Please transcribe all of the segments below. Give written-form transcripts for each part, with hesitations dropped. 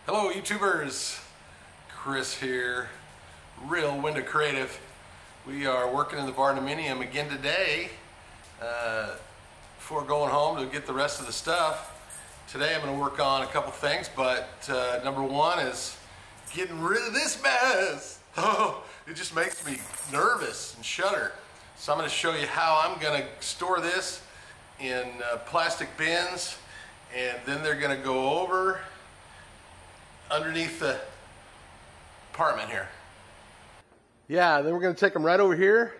Hello YouTubers, Chris here, Real Window Creative. We are working in the Barndominium again today before going home to get the rest of the stuff. Today I'm going to work on a couple things, but number one is getting rid of this mess. Oh, it just makes me nervous and shudder. So I'm going to show you how I'm going to store this in plastic bins, and then they're going to go over underneath the apartment here. Yeah, then we're going to take them right over here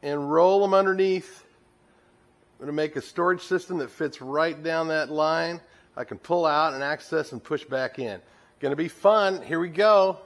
and roll them underneath. I'm going to make a storage system that fits right down that line. I can pull out and access and push back in. Going to be fun. Here we go.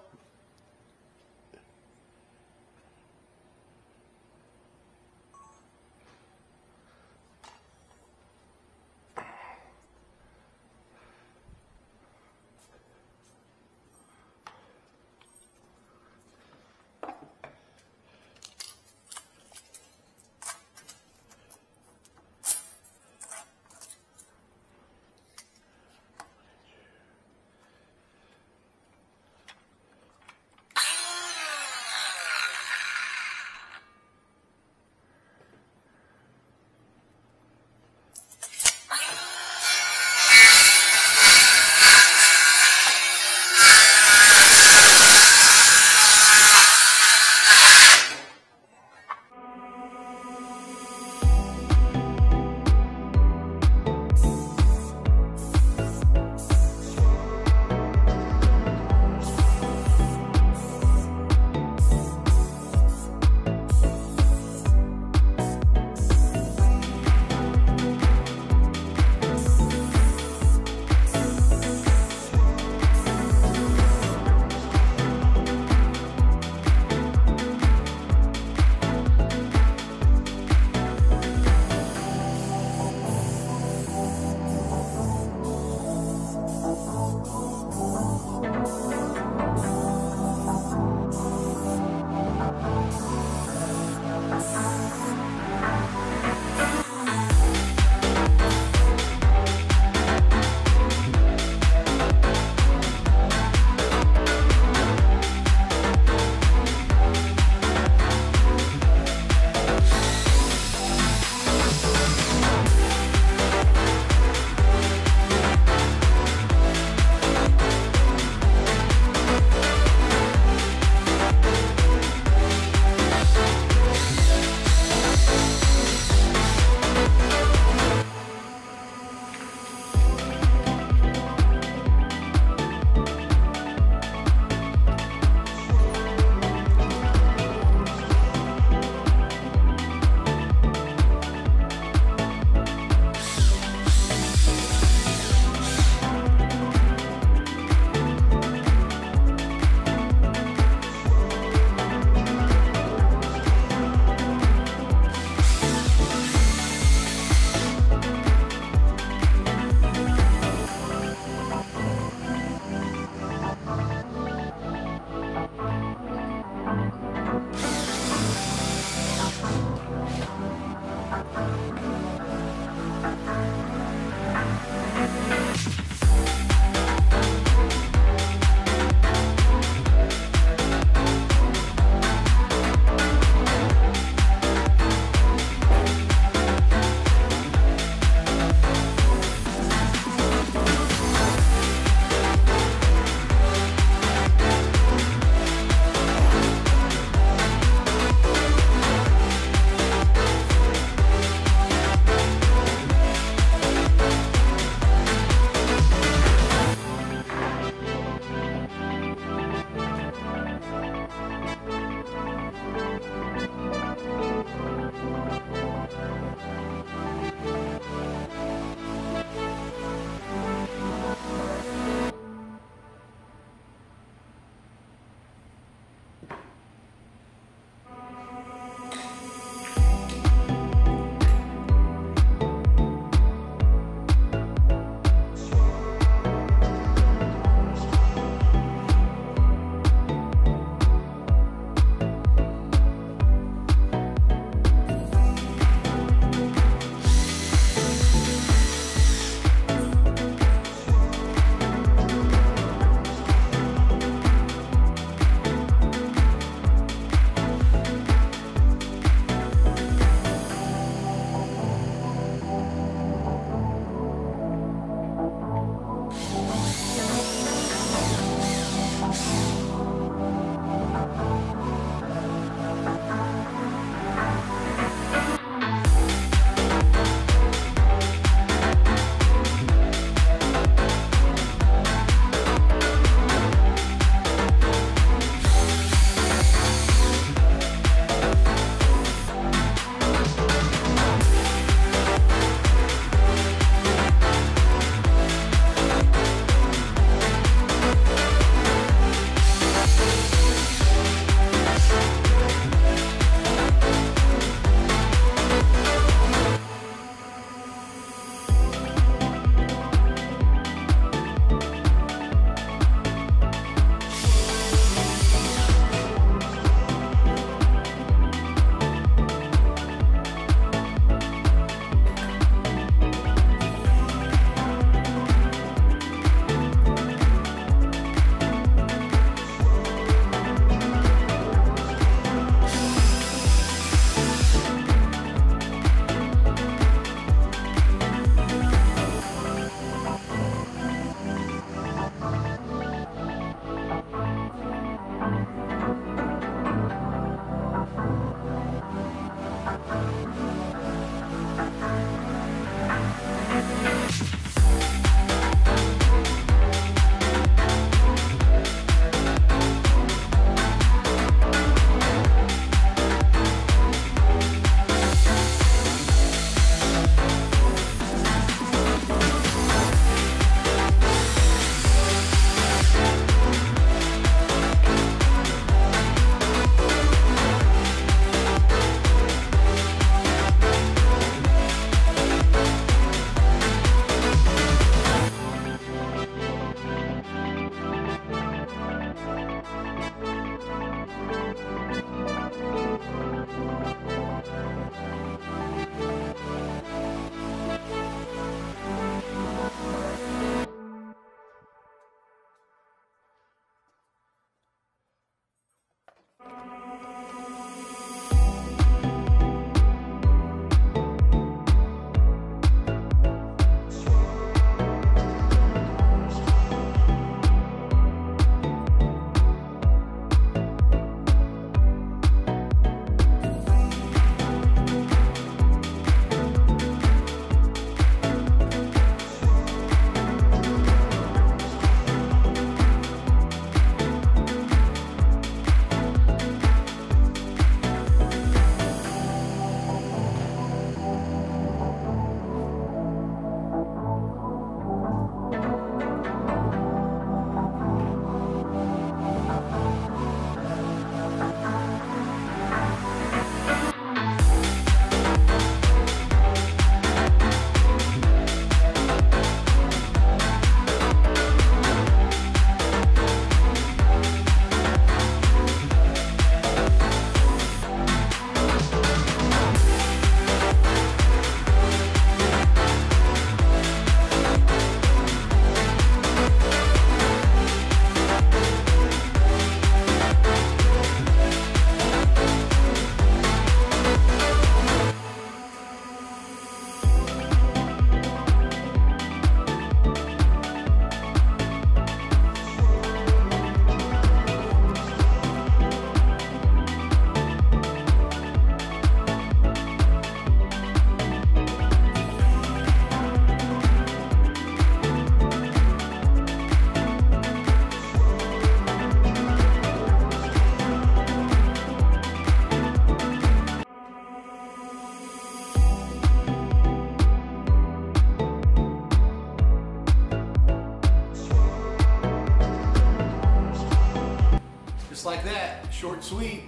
short and sweet.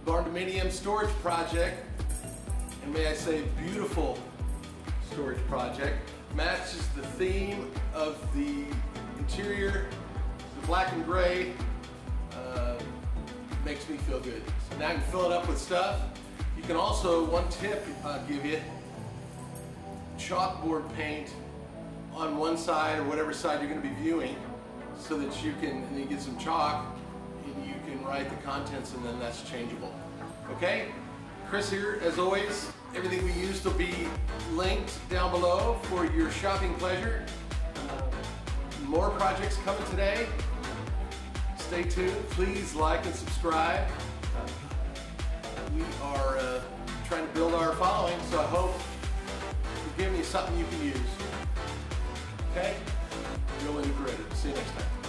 Barndominium storage project, and may I say beautiful storage project, matches the theme of the interior, the black and gray. Makes me feel good. So now I can fill it up with stuff. You can also, one tip I'll give you, chalkboard paint on one side or whatever side you're going to be viewing, so that you can, and you get some chalk and you can write the contents, and then that's changeable. Okay? Chris here, as always. Everything we used will be linked down below for your shopping pleasure. More projects coming today. Stay tuned. Please like and subscribe. We are trying to build our following, so I hope you're giving me something you can use. Okay? Really great. See you next time.